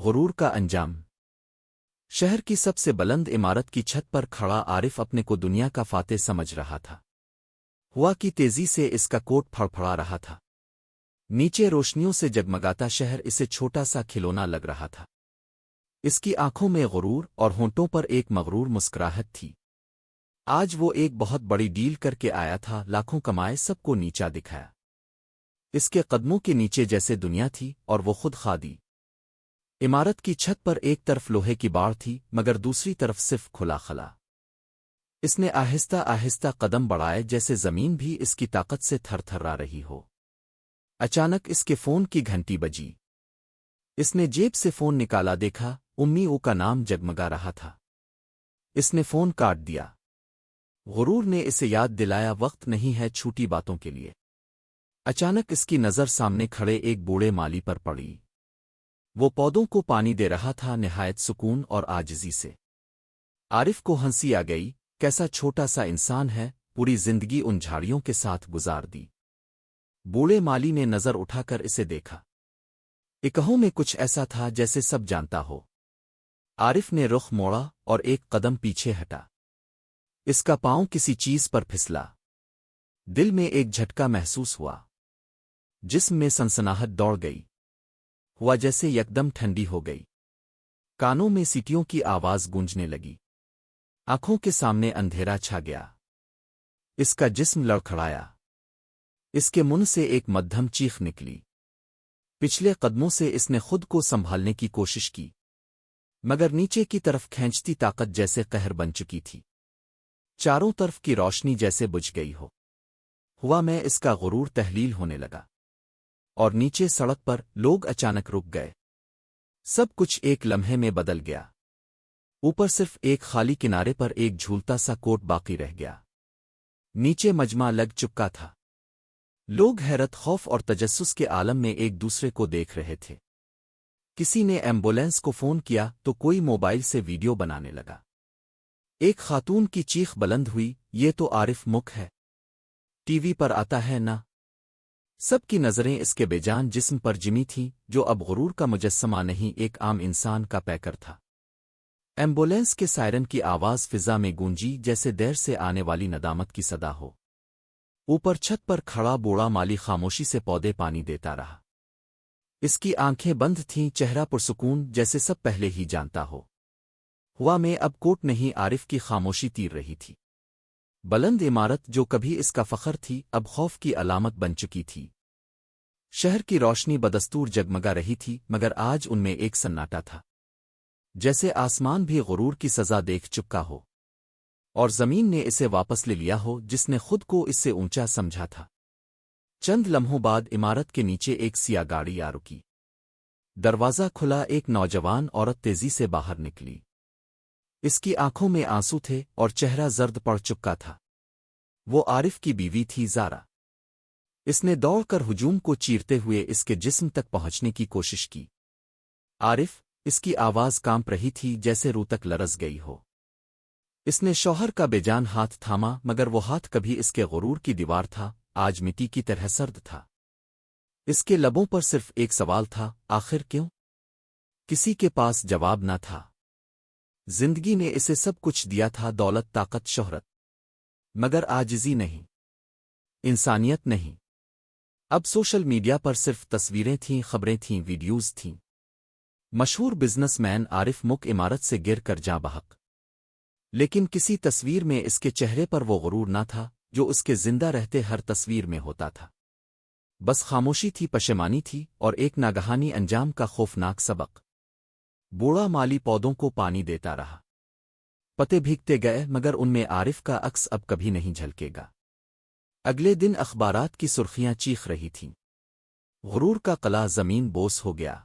غرور کا انجام۔ شہر کی سب سے بلند عمارت کی چھت پر کھڑا عارف اپنے کو دنیا کا فاتح سمجھ رہا تھا۔ ہوا کی تیزی سے اس کا کوٹ پھڑپھڑا رہا تھا۔ نیچے روشنیوں سے جگمگاتا شہر اسے چھوٹا سا کھلونا لگ رہا تھا۔ اس کی آنکھوں میں غرور اور ہونٹوں پر ایک مغرور مسکراہٹ تھی۔ آج وہ ایک بہت بڑی ڈیل کر کے آیا تھا، لاکھوں کمائے، سب کو نیچا دکھایا۔ اس کے قدموں کے نیچے جیسے دنیا تھی اور وہ خود خادی۔ عمارت کی چھت پر ایک طرف لوہے کی باڑ تھی مگر دوسری طرف صرف کھلا خلا۔ اس نے آہستہ آہستہ قدم بڑھائے جیسے زمین بھی اس کی طاقت سے تھر تھرا رہی ہو۔ اچانک اس کے فون کی گھنٹی بجی۔ اس نے جیب سے فون نکالا، دیکھا امی او کا نام جگمگا رہا تھا۔ اس نے فون کاٹ دیا۔ غرور نے اسے یاد دلایا وقت نہیں ہے چھوٹی باتوں کے لیے۔ اچانک اس کی نظر سامنے کھڑے ایک بوڑھے مالی پر پڑی۔ وہ پودوں کو پانی دے رہا تھا نہایت سکون اور عاجزی سے۔ عارف کو ہنسی آ گئی، کیسا چھوٹا سا انسان ہے، پوری زندگی ان جھاڑیوں کے ساتھ گزار دی۔ بوڑھے مالی نے نظر اٹھا کر اسے دیکھا۔ اکہوں میں کچھ ایسا تھا جیسے سب جانتا ہو۔ عارف نے رخ موڑا اور ایک قدم پیچھے ہٹا۔ اس کا پاؤں کسی چیز پر پھسلا۔ دل میں ایک جھٹکا محسوس ہوا۔ جسم میں سنسناہٹ دوڑ گئی۔ ہوا جیسے یکدم ٹھنڈی ہو گئی۔ کانوں میں سیٹیوں کی آواز گونجنے لگی۔ آنکھوں کے سامنے اندھیرا چھا گیا۔ اس کا جسم لڑکھڑایا۔ اس کے منہ سے ایک مدھم چیخ نکلی۔ پچھلے قدموں سے اس نے خود کو سنبھالنے کی کوشش کی مگر نیچے کی طرف کھینچتی طاقت جیسے قہر بن چکی تھی۔ چاروں طرف کی روشنی جیسے بجھ گئی ہو۔ ہوا میں اس کا غرور تحلیل ہونے لگا۔ اور نیچے سڑک پر لوگ اچانک رک گئے۔ سب کچھ ایک لمحے میں بدل گیا۔ اوپر صرف ایک خالی کنارے پر ایک جھولتا سا کوٹ باقی رہ گیا۔ نیچے مجمع لگ چکا تھا۔ لوگ حیرت، خوف اور تجسس کے عالم میں ایک دوسرے کو دیکھ رہے تھے۔ کسی نے ایمبولینس کو فون کیا تو کوئی موبائل سے ویڈیو بنانے لگا۔ ایک خاتون کی چیخ بلند ہوئی، یہ تو عارف مک ہے، ٹی وی پر آتا ہے نا۔ سب کی نظریں اس کے بے جان جسم پر جمی تھیں جو اب غرور کا مجسمہ نہیں، ایک عام انسان کا پیکر تھا۔ ایمبولینس کے سائرن کی آواز فضا میں گونجی جیسے دیر سے آنے والی ندامت کی صدا ہو۔ اوپر چھت پر کھڑا بوڑھا مالی خاموشی سے پودے پانی دیتا رہا۔ اس کی آنکھیں بند تھیں، چہرہ پرسکون جیسے سب پہلے ہی جانتا ہو۔ ہوا میں اب کوٹ نہیں، عارف کی خاموشی تیر رہی تھی۔ بلند عمارت جو کبھی اس کا فخر تھی اب خوف کی علامت بن چکی تھی۔ شہر کی روشنی بدستور جگمگا رہی تھی مگر آج ان میں ایک سناٹا تھا، جیسے آسمان بھی غرور کی سزا دیکھ چکا ہو اور زمین نے اسے واپس لے لیا ہو جس نے خود کو اس سے اونچا سمجھا تھا۔ چند لمحوں بعد عمارت کے نیچے ایک سیاہ گاڑی آ رکی۔ دروازہ کھلا، ایک نوجوان عورت تیزی سے باہر نکلی۔ اس کی آنکھوں میں آنسو تھے اور چہرہ زرد پڑ چکا تھا۔ وہ عارف کی بیوی تھی، زارا۔ اس نے دوڑ کر ہجوم کو چیرتے ہوئے اس کے جسم تک پہنچنے کی کوشش کی۔ عارف، اس کی آواز کانپ رہی تھی جیسے روح تک لرز گئی ہو۔ اس نے شوہر کا بے جان ہاتھ تھاما مگر وہ ہاتھ کبھی اس کے غرور کی دیوار تھا، آج مٹی کی طرح سرد تھا۔ اس کے لبوں پر صرف ایک سوال تھا، آخر کیوں؟ کسی کے پاس جواب نہ تھا۔ زندگی نے اسے سب کچھ دیا تھا، دولت، طاقت، شہرت، مگر عاجزی نہیں، انسانیت نہیں۔ اب سوشل میڈیا پر صرف تصویریں تھیں، خبریں تھیں، ویڈیوز تھیں۔ مشہور بزنس مین عارف مک عمارت سے گر کر جاں بحق، لیکن کسی تصویر میں اس کے چہرے پر وہ غرور نہ تھا جو اس کے زندہ رہتے ہر تصویر میں ہوتا تھا۔ بس خاموشی تھی، پشیمانی تھی اور ایک ناگہانی انجام کا خوفناک سبق۔ بوڑھا مالی پودوں کو پانی دیتا رہا۔ پتے بھیگتے گئے مگر ان میں عارف کا عکس اب کبھی نہیں جھلکے گا۔ اگلے دن اخبارات کی سرخیاں چیخ رہی تھیں، غرور کا قلعہ زمین بوس ہو گیا۔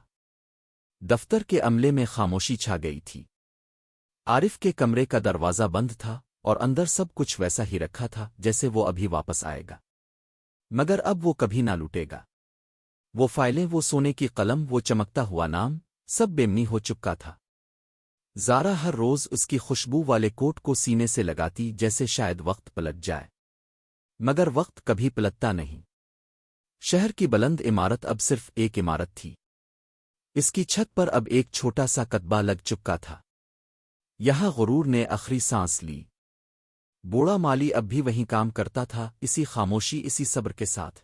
دفتر کے عملے میں خاموشی چھا گئی تھی۔ عارف کے کمرے کا دروازہ بند تھا اور اندر سب کچھ ویسا ہی رکھا تھا جیسے وہ ابھی واپس آئے گا، مگر اب وہ کبھی نہ لوٹے گا۔ وہ فائلیں، وہ سونے کی قلم، وہ چمکتا ہوا نام، سب بےمنی ہو چکا تھا۔ زارا ہر روز اس کی خوشبو والے کوٹ کو سینے سے لگاتی جیسے شاید وقت پلٹ جائے، مگر وقت کبھی پلٹتا نہیں۔ شہر کی بلند عمارت اب صرف ایک عمارت تھی، اس کی چھت پر اب ایک چھوٹا سا کتبہ لگ چکا تھا۔ یہاں غرور نے آخری سانس لی۔ بوڑھا مالی اب بھی وہیں کام کرتا تھا، اسی خاموشی، اسی صبر کے ساتھ۔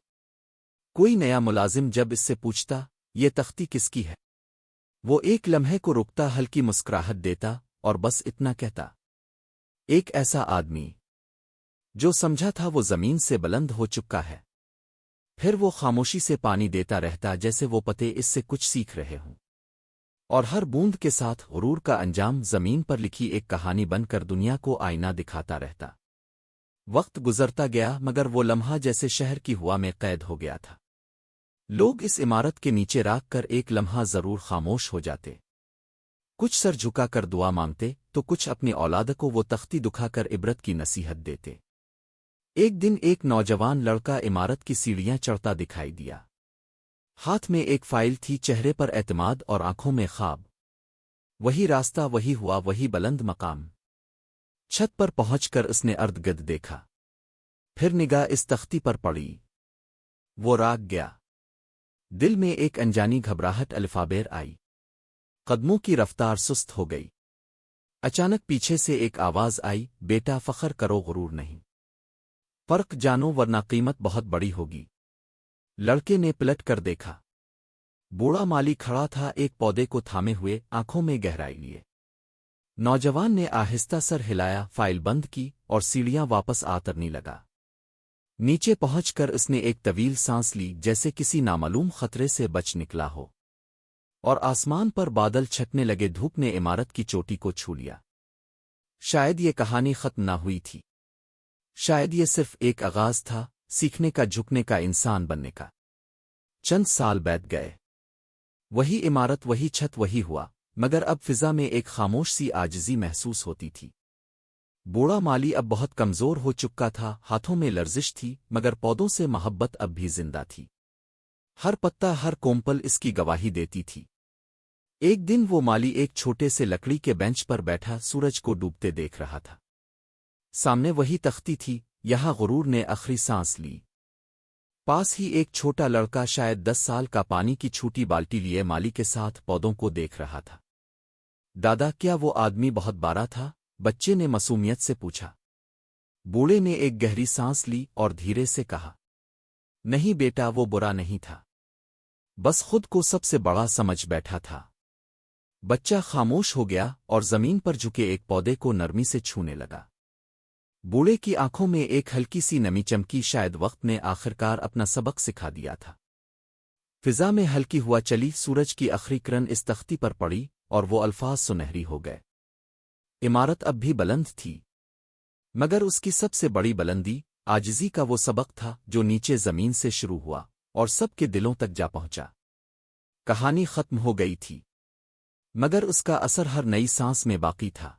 کوئی نیا ملازم جب اس سے پوچھتا یہ تختی کس کی ہے، وہ ایک لمحے کو رکتا، ہلکی مسکراہٹ دیتا اور بس اتنا کہتا، ایک ایسا آدمی جو سمجھا تھا وہ زمین سے بلند ہو چکا ہے۔ پھر وہ خاموشی سے پانی دیتا رہتا، جیسے وہ پتے اس سے کچھ سیکھ رہے ہوں، اور ہر بوند کے ساتھ غرور کا انجام زمین پر لکھی ایک کہانی بن کر دنیا کو آئینہ دکھاتا رہتا۔ وقت گزرتا گیا، مگر وہ لمحہ جیسے شہر کی ہوا میں قید ہو گیا تھا۔ لوگ اس عمارت کے نیچے راکھ کر ایک لمحہ ضرور خاموش ہو جاتے، کچھ سر جھکا کر دعا مانگتے، تو کچھ اپنی اولاد کو وہ تختی دکھا کر عبرت کی نصیحت دیتے۔ ایک دن ایک نوجوان لڑکا عمارت کی سیڑھیاں چڑھتا دکھائی دیا۔ ہاتھ میں ایک فائل تھی، چہرے پر اعتماد اور آنکھوں میں خواب۔ وہی راستہ، وہی ہوا، وہی بلند مقام۔ چھت پر پہنچ کر اس نے ارد گرد دیکھا، پھر نگاہ اس تختی پر پڑی۔ وہ راگ گیا، دل میں ایک انجانی گھبراہٹ الفابیر آئی، قدموں کی رفتار سست ہو گئی۔ اچانک پیچھے سے ایک آواز آئی، بیٹا فخر کرو، غرور نہیں، فرق جانو ورنہ قیمت بہت بڑی ہوگی۔ لڑکے نے پلٹ کر دیکھا، بوڑھا مالی کھڑا تھا، ایک پودے کو تھامے ہوئے، آنکھوں میں گہرائی لیے۔ نوجوان نے آہستہ سر ہلایا، فائل بند کی اور سیڑھیاں واپس آترنے لگا۔ نیچے پہنچ کر اس نے ایک طویل سانس لی، جیسے کسی نامعلوم خطرے سے بچ نکلا ہو، اور آسمان پر بادل چھٹنے لگے، دھوپ نے عمارت کی چوٹی کو چھو لیا۔ شاید یہ کہانی ختم نہ ہوئی تھی، شاید یہ صرف ایک آغاز تھا، سیکھنے کا، جھکنے کا، انسان بننے کا۔ چند سال بیت گئے، وہی عمارت، وہی چھت، وہی ہوا، مگر اب فضا میں ایک خاموش سی عاجزی محسوس ہوتی تھی۔ بوڑھا مالی اب بہت کمزور ہو چکا تھا، ہاتھوں میں لرزش تھی، مگر پودوں سے محبت اب بھی زندہ تھی۔ ہر پتا، ہر کومپل اس کی گواہی دیتی تھی۔ ایک دن وہ مالی ایک چھوٹے سے لکڑی کے بینچ پر بیٹھا سورج کو ڈوبتے دیکھ رہا تھا۔ سامنے وہی تختی تھی، یہاں غرور نے آخری سانس لی۔ پاس ہی ایک چھوٹا لڑکا، شاید 10 سال کا، پانی کی چھوٹی بالٹی لیے مالی کے ساتھ پودوں کو دیکھ رہا تھا۔ دادا، کیا وہ آدمی بہت بارا تھا؟ بچے نے معصومیت سے پوچھا۔ بوڑھے نے ایک گہری سانس لی اور دھیرے سے کہا، نہیں بیٹا، وہ برا نہیں تھا، بس خود کو سب سے بڑا سمجھ بیٹھا تھا۔ بچہ خاموش ہو گیا اور زمین پر جھکے ایک پودے کو نرمی سے چھونے لگا۔ بوڑھے کی آنکھوں میں ایک ہلکی سی نمی چمکی، شاید وقت نے آخرکار اپنا سبق سکھا دیا تھا۔ فضا میں ہلکی ہوا چلی، سورج کی آخری کرن اس تختی پر پڑی اور وہ الفاظ سنہری ہو گئے۔ عمارت اب بھی بلند تھی، مگر اس کی سب سے بڑی بلندی عاجزی کا وہ سبق تھا جو نیچے زمین سے شروع ہوا اور سب کے دلوں تک جا پہنچا۔ کہانی ختم ہو گئی تھی، مگر اس کا اثر ہر نئی سانس میں باقی تھا۔